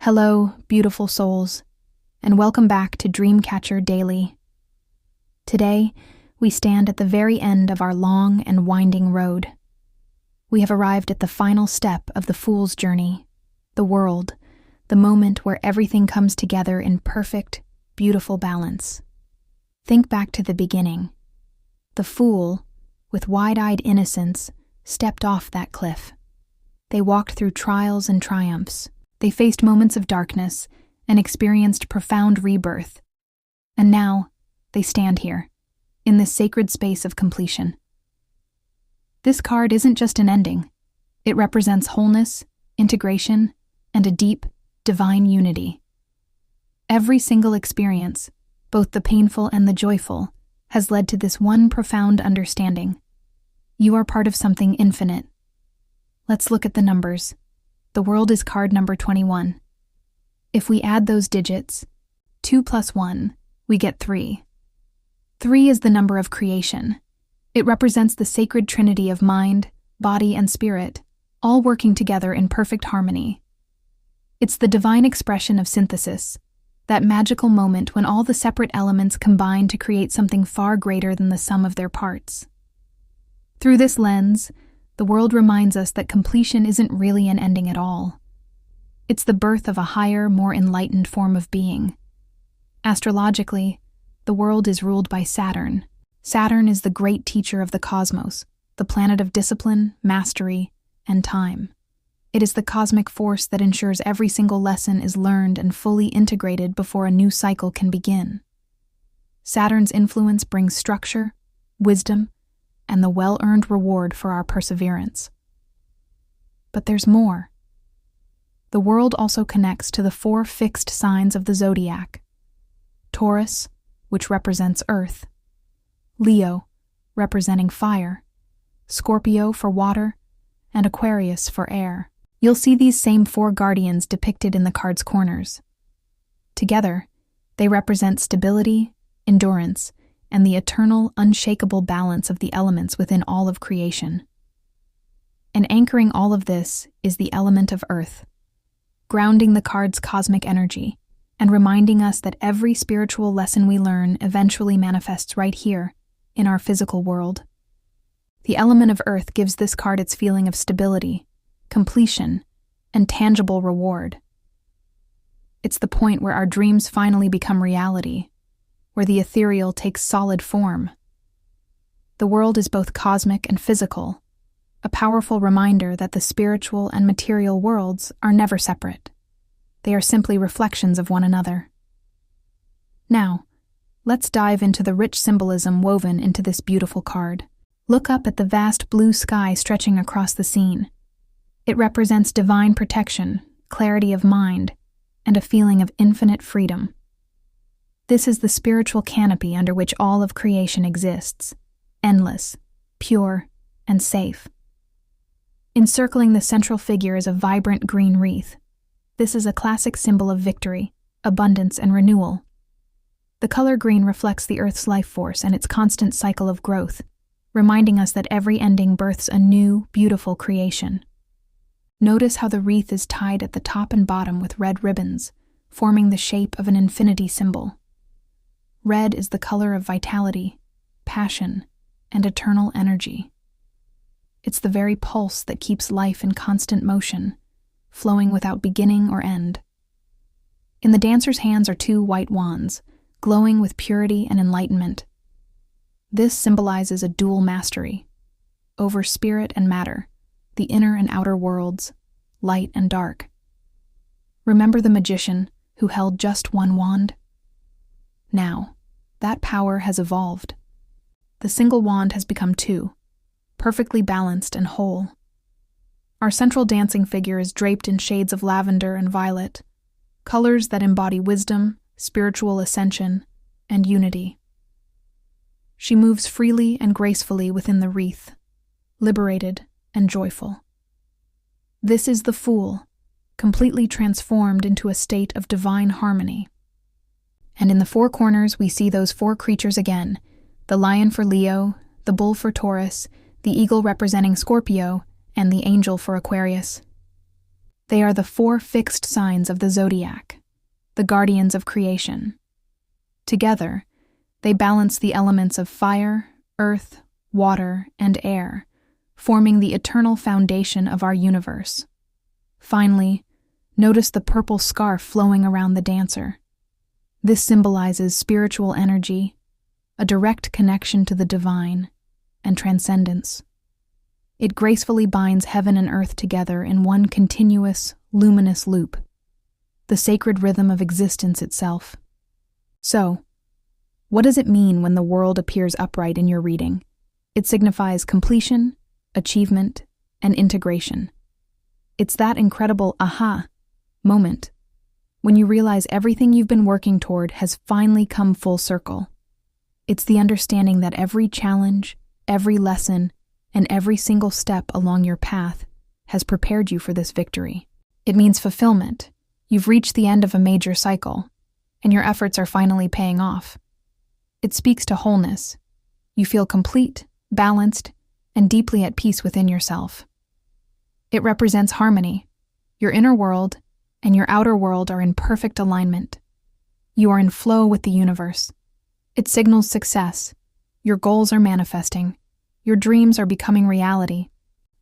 Hello, beautiful souls, and welcome back to Dreamkatcher Daily. Today, we stand at the very end of our long and winding road. We have arrived at the final step of the fool's journey, the world, the moment where everything comes together in perfect, beautiful balance. Think back to the beginning. The fool, with wide-eyed innocence, stepped off that cliff. They walked through trials and triumphs. They faced moments of darkness and experienced profound rebirth. And now, they stand here, in this sacred space of completion. This card isn't just an ending. It represents wholeness, integration, and a deep, divine unity. Every single experience, both the painful and the joyful, has led to this one profound understanding. You are part of something infinite. Let's look at the numbers. The world is card number 21. If we add those digits, 2 plus 1, we get 3. 3 is the number of creation. It represents the sacred trinity of mind, body, and spirit, all working together in perfect harmony. It's the divine expression of synthesis, that magical moment when all the separate elements combine to create something far greater than the sum of their parts. Through this lens, the world reminds us that completion isn't really an ending at all. It's the birth of a higher, more enlightened form of being. Astrologically, the world is ruled by Saturn. Saturn is the great teacher of the cosmos, the planet of discipline, mastery, and time. It is the cosmic force that ensures every single lesson is learned and fully integrated before a new cycle can begin. Saturn's influence brings structure, wisdom, and the well-earned reward for our perseverance. But there's more. The world also connects to the 4 fixed signs of the zodiac: Taurus, which represents earth; Leo, representing fire; Scorpio for water; and Aquarius for air. You'll see these same 4 guardians depicted in the card's corners. Together, they represent stability, endurance, and the eternal, unshakable balance of the elements within all of creation. And anchoring all of this is the element of earth, grounding the card's cosmic energy and reminding us that every spiritual lesson we learn eventually manifests right here, in our physical world. The element of earth gives this card its feeling of stability, completion, and tangible reward. It's the point where our dreams finally become reality, where the ethereal takes solid form. The world is both cosmic and physical, a powerful reminder that the spiritual and material worlds are never separate. They are simply reflections of one another. Now, let's dive into the rich symbolism woven into this beautiful card. Look up at the vast blue sky stretching across the scene. It represents divine protection, clarity of mind, and a feeling of infinite freedom. This is the spiritual canopy under which all of creation exists, endless, pure, and safe. Encircling the central figure is a vibrant green wreath. This is a classic symbol of victory, abundance, and renewal. The color green reflects the Earth's life force and its constant cycle of growth, reminding us that every ending births a new, beautiful creation. Notice how the wreath is tied at the top and bottom with red ribbons, forming the shape of an infinity symbol. Red is the color of vitality, passion, and eternal energy. It's the very pulse that keeps life in constant motion, flowing without beginning or end. In the dancer's hands are 2 white wands, glowing with purity and enlightenment. This symbolizes a dual mastery, over spirit and matter, the inner and outer worlds, light and dark. Remember the magician who held just 1 wand? Now, that power has evolved. The single wand has become 2, perfectly balanced and whole. Our central dancing figure is draped in shades of lavender and violet, colors that embody wisdom, spiritual ascension, and unity. She moves freely and gracefully within the wreath, liberated and joyful. This is the Fool, completely transformed into a state of divine harmony. And in the 4 corners we see those 4 creatures again, the lion for Leo, the bull for Taurus, the eagle representing Scorpio, and the angel for Aquarius. They are the 4 fixed signs of the zodiac, the guardians of creation. Together, they balance the elements of fire, earth, water, and air, forming the eternal foundation of our universe. Finally, notice the purple scarf flowing around the dancer. This symbolizes spiritual energy, a direct connection to the divine, and transcendence. It gracefully binds heaven and earth together in one continuous, luminous loop, the sacred rhythm of existence itself. So, what does it mean when the world appears upright in your reading? It signifies completion, achievement, and integration. It's that incredible aha moment when you realize everything you've been working toward has finally come full circle. It's the understanding that every challenge, every lesson, and every single step along your path has prepared you for this victory. It means fulfillment. You've reached the end of a major cycle, and your efforts are finally paying off. It speaks to wholeness. You feel complete, balanced, and deeply at peace within yourself. It represents harmony. Your inner world and your outer world are in perfect alignment. You are in flow with the universe. It signals success. Your goals are manifesting. Your dreams are becoming reality,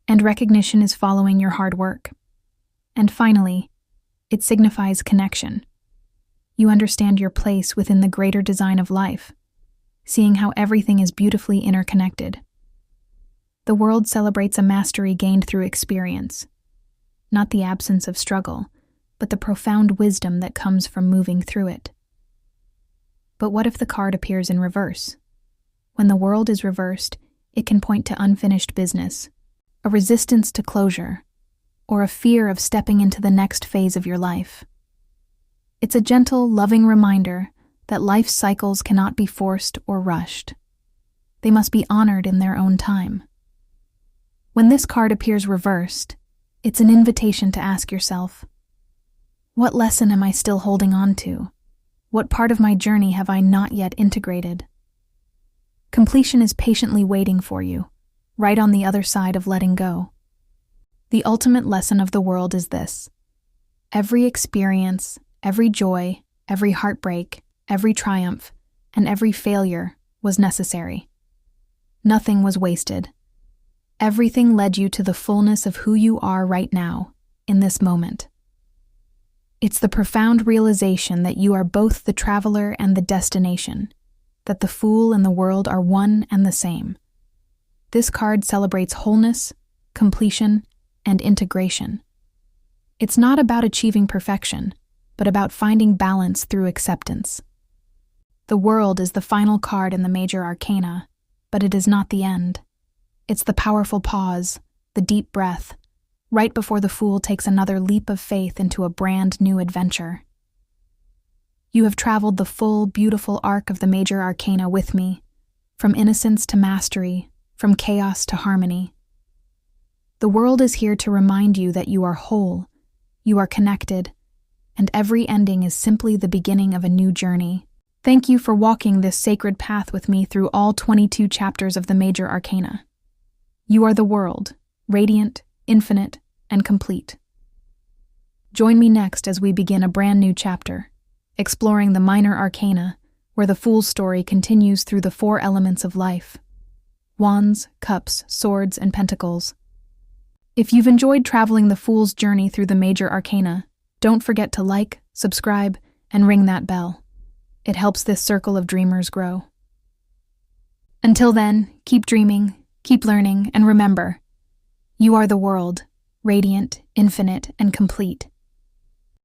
and recognition is following your hard work. And finally, it signifies connection. You understand your place within the greater design of life, seeing how everything is beautifully interconnected. The world celebrates a mastery gained through experience, not the absence of struggle, but the profound wisdom that comes from moving through it. But what if the card appears in reverse? When the world is reversed, it can point to unfinished business, a resistance to closure, or a fear of stepping into the next phase of your life. It's a gentle, loving reminder that life's cycles cannot be forced or rushed. They must be honored in their own time. When this card appears reversed, it's an invitation to ask yourself, what lesson am I still holding on to? What part of my journey have I not yet integrated? Completion is patiently waiting for you, right on the other side of letting go. The ultimate lesson of the world is this: every experience, every joy, every heartbreak, every triumph, and every failure was necessary. Nothing was wasted. Everything led you to the fullness of who you are right now, in this moment. It's the profound realization that you are both the traveler and the destination, that the fool and the world are one and the same. This card celebrates wholeness, completion, and integration. It's not about achieving perfection, but about finding balance through acceptance. The world is the final card in the Major Arcana, but it is not the end. It's the powerful pause, the deep breath, right before the fool takes another leap of faith into a brand new adventure. You have traveled the full, beautiful arc of the Major Arcana with me, from innocence to mastery, from chaos to harmony. The world is here to remind you that you are whole, you are connected, and every ending is simply the beginning of a new journey. Thank you for walking this sacred path with me through all 22 chapters of the Major Arcana. You are the world, radiant, infinite, and complete. Join me next as we begin a brand new chapter, exploring the Minor Arcana, where the Fool's story continues through the 4 elements of life: wands, cups, swords, and pentacles. If you've enjoyed traveling the Fool's journey through the Major Arcana, don't forget to like, subscribe, and ring that bell. It helps this circle of dreamers grow. Until then, keep dreaming, keep learning, and remember, you are the world, radiant, infinite, and complete.